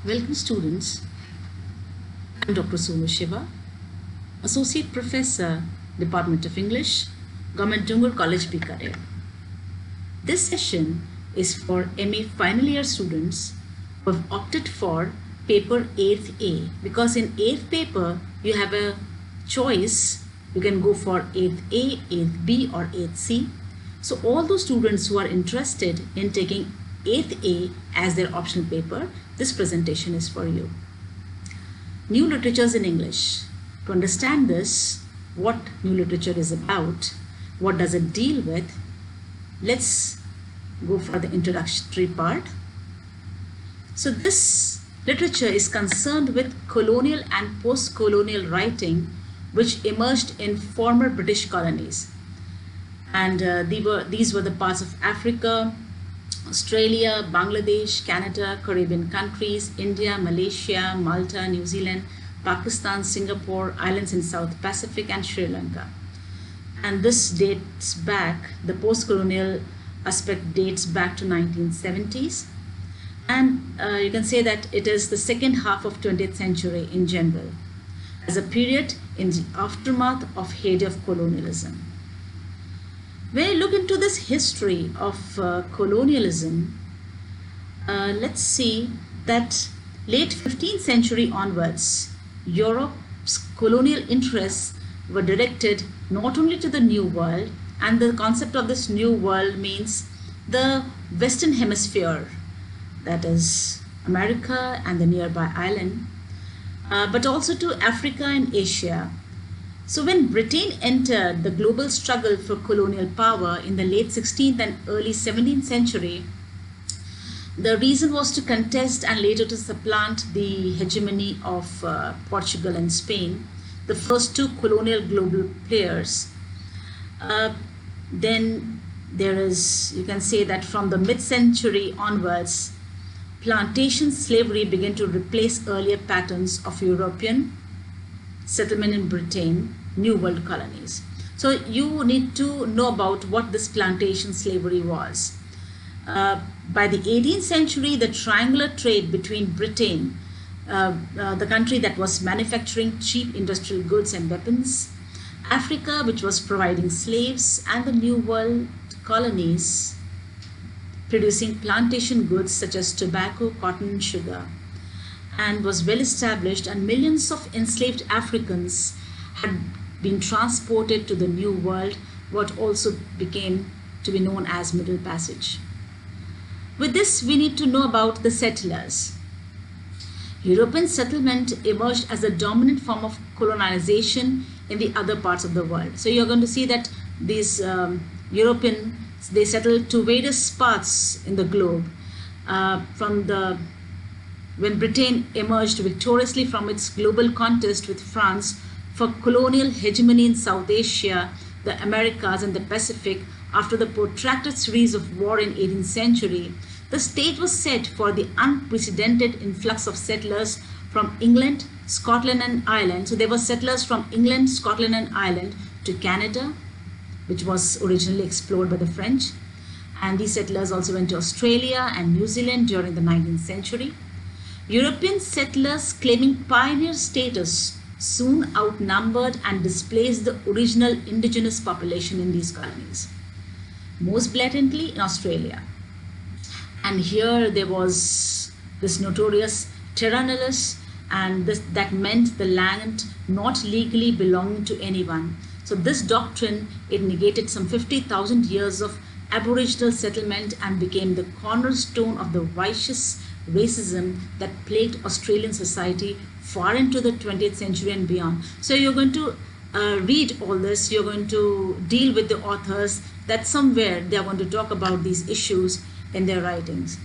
Welcome students. I'm Dr. Sonu Shiva, Associate Professor, Department of English, Government Dungur College, Bikaner. This session is for MA final year students who have opted for paper 8th A, because in 8th paper you have a choice. You can go for 8th A, 8th B or 8th C. So all those students who are interested in taking 8th A as their optional paper, this presentation is for you. New literatures in English. To understand this, what new literature is about, what does it deal with, let's go for the introductory part. So this literature is concerned with colonial and post-colonial writing which emerged in former British colonies. And these were the parts of Africa, Australia, Bangladesh, Canada, Caribbean countries, India, Malaysia, Malta, New Zealand, Pakistan, Singapore, islands in South Pacific and Sri Lanka. And this dates back, the post-colonial aspect dates back to 1970s. And you can say that it is the second half of 20th century in general, as a period in the aftermath of heyday of colonialism. When you look into this history of colonialism, let's see that late 15th century onwards, Europe's colonial interests were directed not only to the New World, and the concept of this New World means the Western Hemisphere, that is America and the nearby island, but also to Africa and Asia. So when Britain entered the global struggle for colonial power in the late 16th and early 17th century, the reason was to contest and later to supplant the hegemony of Portugal and Spain, the first two colonial global players. Then there is, you can say that from the mid-century onwards, plantation slavery began to replace earlier patterns of European settlement in Britain, New World colonies. So you need to know about what this plantation slavery was. By the 18th century, the triangular trade between Britain, the country that was manufacturing cheap industrial goods and weapons, Africa, which was providing slaves, and the New World colonies producing plantation goods such as tobacco, cotton, and sugar, and was well established, and millions of enslaved Africans had been transported to the New World, what also became to be known as Middle Passage. With this, we need to know about the settlers. European settlement emerged as a dominant form of colonization in the other parts of the world. So you're going to see that these Europeans, they settled to various parts in the globe. When Britain emerged victoriously from its global contest with France for colonial hegemony in South Asia, the Americas and the Pacific after the protracted series of war in 18th century, the stage was set for the unprecedented influx of settlers from England, Scotland and Ireland. So there were settlers from England, Scotland and Ireland to Canada, which was originally explored by the French. And these settlers also went to Australia and New Zealand during the 19th century. European settlers claiming pioneer status soon outnumbered and displaced the original indigenous population in these colonies, most blatantly in Australia. And here there was this notorious terra nullius, and that meant the land not legally belonging to anyone. So this doctrine, it negated some 50,000 years of Aboriginal settlement and became the cornerstone of the vicious racism that plagued Australian society far into the 20th century and beyond. So you're going to read all this, you're going to deal with the authors, that somewhere they're going to talk about these issues in their writings.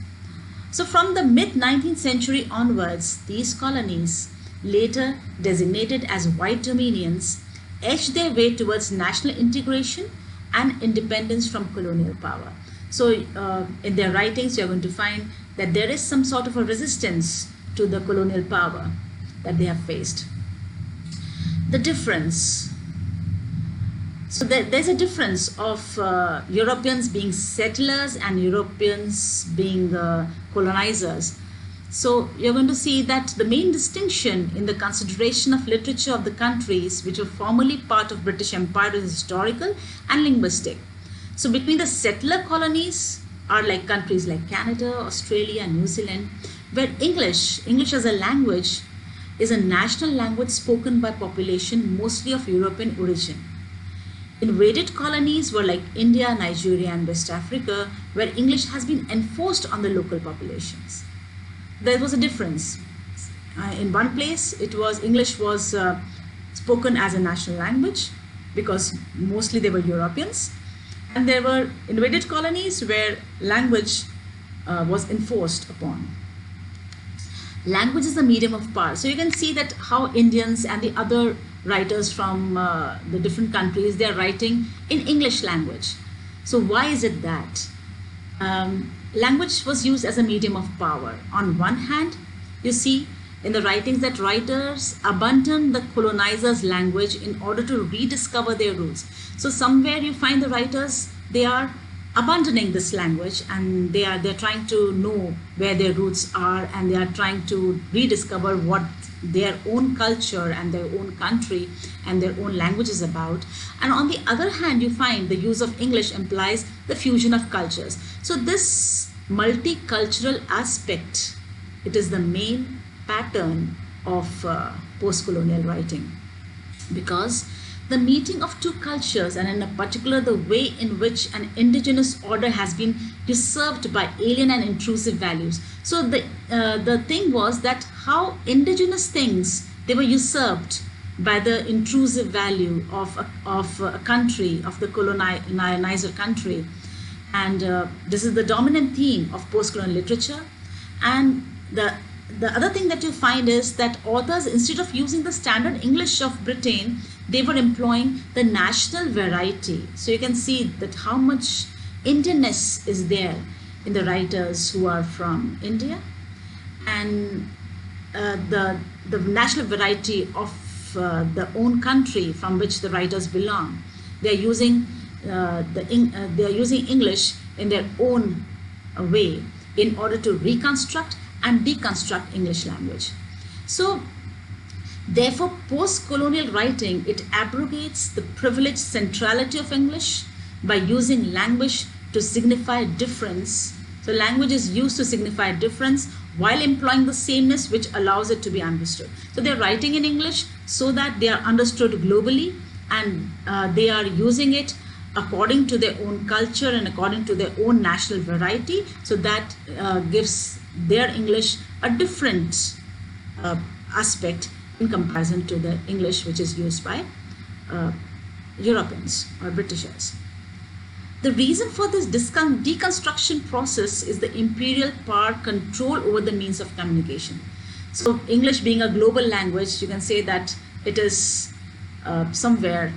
So from the mid-19th century onwards, these colonies, later designated as white dominions, edged their way towards national integration and independence from colonial power. So in their writings, you're going to find that there is some sort of a resistance to the colonial power that they have faced. The difference. So there's a difference of Europeans being settlers and Europeans being colonizers. So you're going to see that the main distinction in the consideration of literature of the countries which were formerly part of British Empire is historical and linguistic. So between the settler colonies are like countries like Canada, Australia, and New Zealand, where English as a language is a national language spoken by population mostly of European origin. Invaded colonies were like India, Nigeria, and West Africa, where English has been enforced on the local populations. There was a difference. In one place, English was spoken as a national language because mostly they were Europeans, and there were invaded colonies where language was enforced upon. Language is the medium of power. So you can see that how Indians and the other writers from the different countries, they are writing in English language. So why is it that? Language was used as a medium of power. On one hand, you see in the writings that writers abandon the colonizers' language in order to rediscover their roots. So somewhere you find the writers, they are abandoning this language, and they're trying to know where their roots are, and they are trying to rediscover what their own culture and their own country and their own language is about. And on the other hand, you find the use of English implies the fusion of cultures. So this multicultural aspect, it is the main pattern of post-colonial writing, because the meeting of two cultures, and in particular the way in which an indigenous order has been usurped by alien and intrusive values. So the thing was that how indigenous things, they were usurped by the intrusive value of a country, of the colonizer country. And this is the dominant theme of post-colonial literature. And the other thing that you find is that authors, instead of using the standard English of Britain, they were employing the national variety. So you can see that how much Indianness is there in the writers who are from India, and the national variety of the own country from which the writers belong. They are using English in their own way in order to reconstruct and deconstruct English language. So therefore, post-colonial writing, it abrogates the privileged centrality of English by using language to signify difference. So language is used to signify difference while employing the sameness which allows it to be understood. So they're writing in English so that they are understood globally, and they are using it according to their own culture and according to their own national variety. So that gives their English a different aspect in comparison to the English which is used by Europeans or Britishers. The reason for this deconstruction process is the imperial power control over the means of communication. So English being a global language, you can say that it is somewhere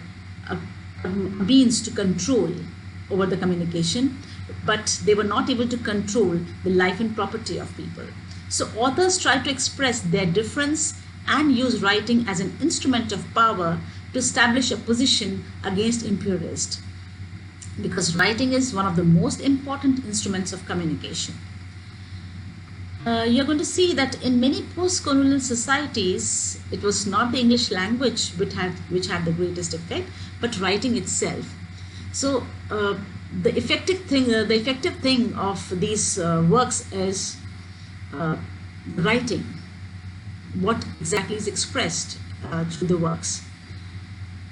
a means to control over the communication, but they were not able to control the life and property of people. So authors try to express their difference and use writing as an instrument of power to establish a position against imperialists, because writing is one of the most important instruments of communication. You're going to see that in many post-colonial societies, it was not the English language which had the greatest effect, but writing itself. So the effective thing of these works is writing. What exactly is expressed through the works.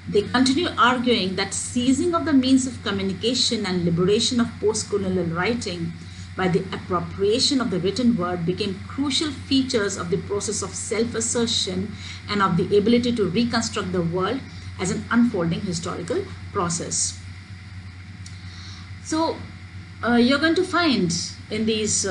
They continue arguing that seizing of the means of communication and liberation of post-colonial writing by the appropriation of the written word became crucial features of the process of self-assertion and of the ability to reconstruct the world as an unfolding historical process. So you're going to find in these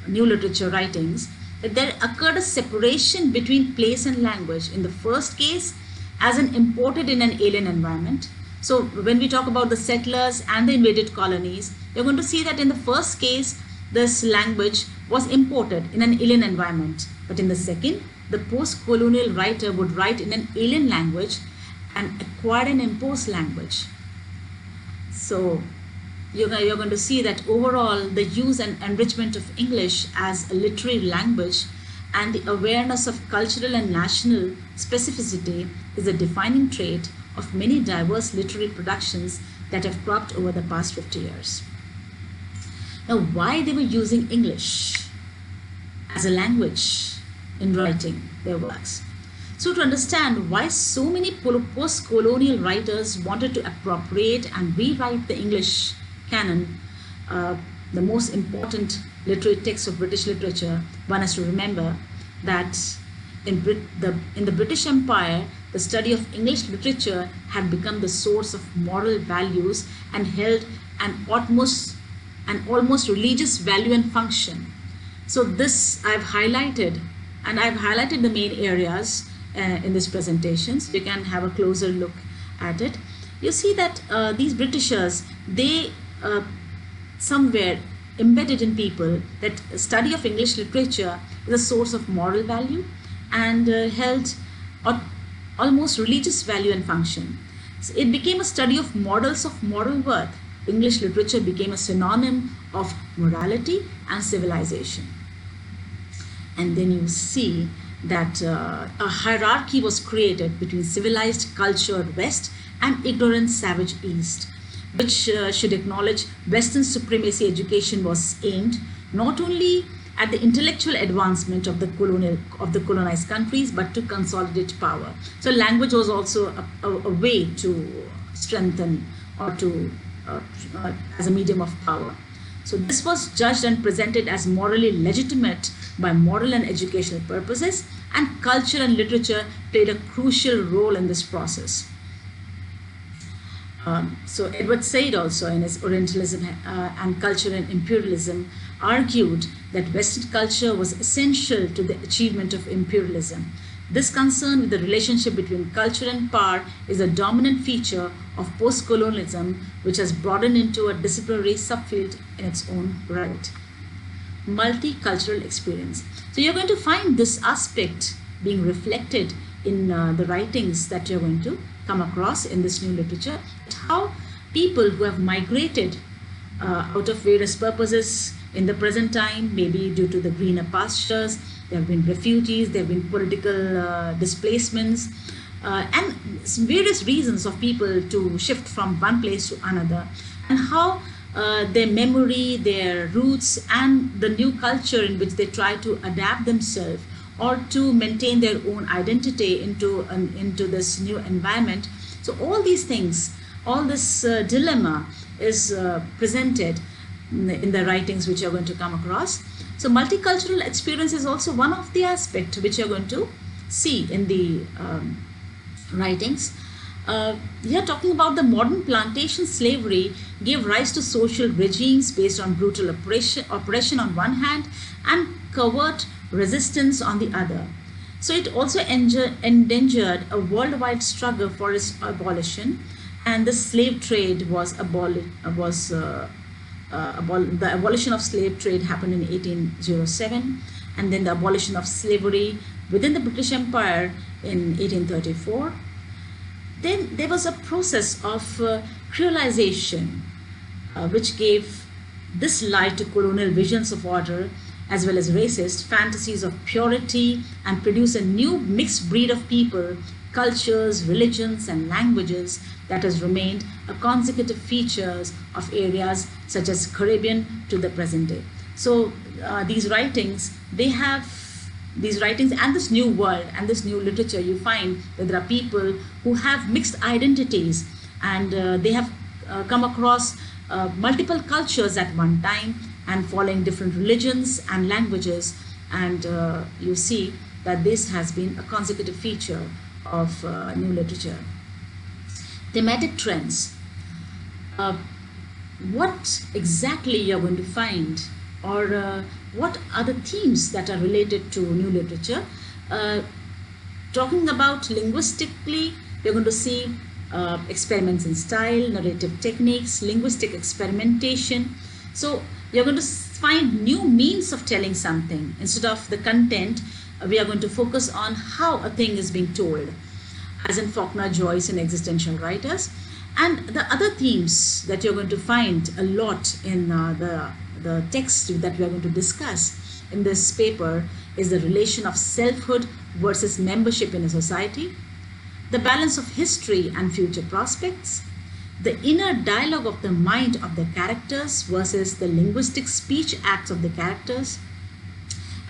new literature writings that there occurred a separation between place and language. In the first case, as an imported in an alien environment. So when we talk about the settlers and the invaded colonies, you're going to see that in the first case, this language was imported in an alien environment. But in the second, the post-colonial writer would write in an alien language and acquire an imposed language. So you're going to see that overall the use and enrichment of English as a literary language and the awareness of cultural and national specificity is a defining trait of many diverse literary productions that have cropped over the past 50 years. Now, why they were using English as a language in writing their works? So to understand why so many post-colonial writers wanted to appropriate and rewrite the English canon, the most important literary text of British literature, one has to remember that in the British Empire, the study of English literature had become the source of moral values and held an almost religious value and function. So this I've highlighted, and I've highlighted the main areas in this presentation, so you can have a closer look at it. You see that these Britishers, they somewhere embedded in people that study of English literature is a source of moral value and held almost religious value and function. So it became a study of models of moral worth. English literature became a synonym of morality and civilization. And then you see that a hierarchy was created between civilized, cultured West and ignorant, savage East, which should acknowledge Western supremacy. Education was aimed not only at the intellectual advancement of the colonized countries, but to consolidate power. So language was also a way to strengthen or to as a medium of power. So this was judged and presented as morally legitimate by moral and educational purposes, and culture and literature played a crucial role in this process. So Edward Said also in his Orientalism and Culture and Imperialism argued that Western culture was essential to the achievement of imperialism. This concern with the relationship between culture and power is a dominant feature of post-colonialism, which has broadened into a disciplinary subfield in its own right. Multicultural experience. So you're going to find this aspect being reflected in the writings that you're going to come across in this new literature. How people who have migrated out of various purposes in the present time, maybe due to the greener pastures, there have been refugees, there have been political displacements, and various reasons of people to shift from one place to another, and how their memory, their roots, and the new culture in which they try to adapt themselves or to maintain their own identity into this new environment. So all these things, all this dilemma is presented in the writings which you're going to come across. So multicultural experience is also one of the aspects which you're going to see in the writings. Here talking about the modern plantation slavery gave rise to social regimes based on brutal oppression on one hand and covert resistance on the other. So it also endangered a worldwide struggle for its abolition, and the slave trade was abolished. The abolition of slave trade happened in 1807, and then the abolition of slavery within the British Empire in 1834. Then there was a process of creolization, which gave this light to colonial visions of order as well as racist fantasies of purity, and produced a new mixed breed of people, cultures, religions, and languages that has remained a consecutive features of areas such as Caribbean to the present day. So these writings and this new world and this new literature, you find that there are people who have mixed identities, and they have come across multiple cultures at one time and following different religions and languages, and you see that this has been a consecutive feature of new literature. Thematic trends. What exactly you're going to find, or what are the themes that are related to new literature? Talking about linguistically, you're going to see experiments in style, narrative techniques, linguistic experimentation. So you're going to find new means of telling something. Instead of the content, we are going to focus on how a thing is being told, as in Faulkner, Joyce, and existential writers. And the other themes that you're going to find a lot in the text that we are going to discuss in this paper is the relation of selfhood versus membership in a society, the balance of history and future prospects, the inner dialogue of the mind of the characters versus the linguistic speech acts of the characters,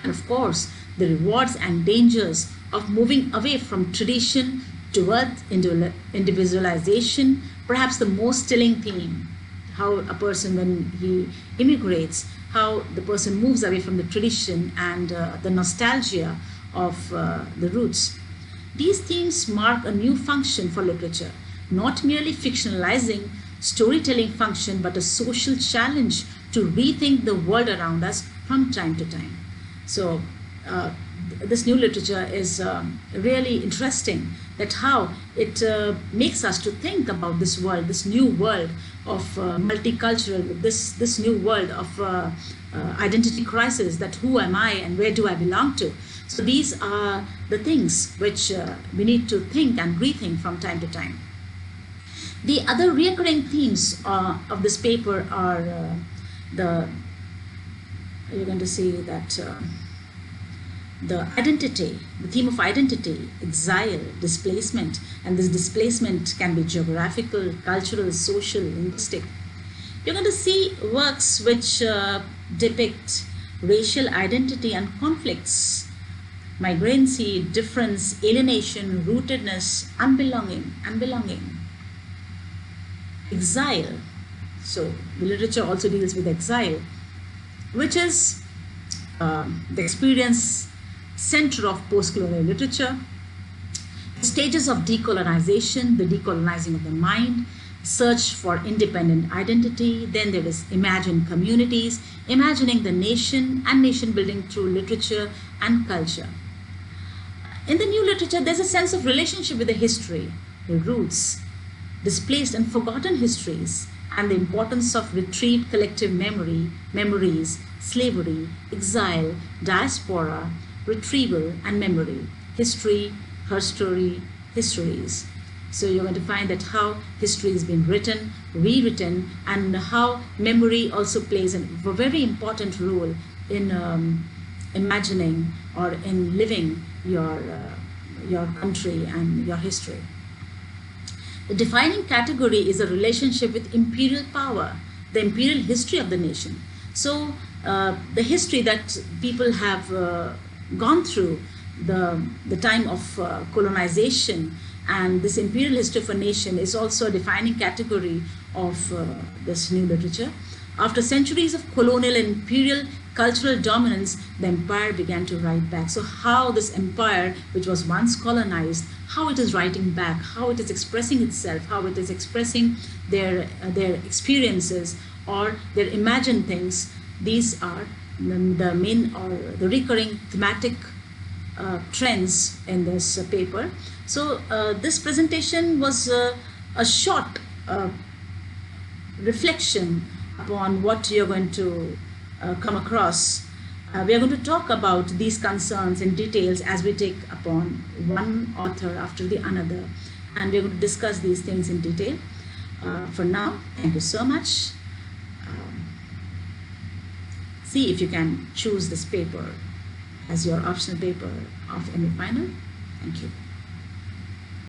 and of course, the rewards and dangers of moving away from tradition towards individualization, perhaps the most telling theme, how a person, when he immigrates, how the person moves away from the tradition and the nostalgia of the roots. These themes mark a new function for literature, not merely fictionalizing storytelling function, but a social challenge to rethink the world around us from time to time. So this new literature is really interesting, that how it makes us to think about this world, this new world of multicultural, this new world of identity crisis, that who am I and where do I belong to. So these are the things which we need to think and rethink from time to time. The other recurring themes of this paper are you're going to see that the identity, the theme of identity, exile, displacement, and this displacement can be geographical, cultural, social, linguistic. You're going to see works which depict racial identity and conflicts, migrancy, difference, alienation, rootedness, unbelonging, exile. So the literature also deals with exile, which is the experience center of post-colonial literature, stages of decolonization, the decolonizing of the mind, search for independent identity. Then there is imagined communities, imagining the nation and nation building through literature and culture. In the new literature, there's a sense of relationship with the history, the roots, displaced and forgotten histories, and the importance of retrieved collective memories, slavery, exile, diaspora, retrieval, and memory, history, her story, histories. So you're going to find that how history has been written, rewritten, and how memory also plays a very important role in imagining or in living your country and your history. The defining category is a relationship with imperial power, the imperial history of the nation. So the history that people have gone through, the time of colonization, and this imperial history of a nation is also a defining category of this new literature. After centuries of colonial and imperial cultural dominance, the empire began to write back. So how this empire, which was once colonized, how it is writing back, how it is expressing itself, how it is expressing their experiences or their imagined things. These are the main or the recurring thematic trends in this paper. So this presentation was a short reflection upon what you're going to come across. We are going to talk about these concerns in details as we take upon one author after the another, and we're going to discuss these things in detail. For now, thank you so much. See if you can choose this paper as your optional paper of MA Final. Thank you.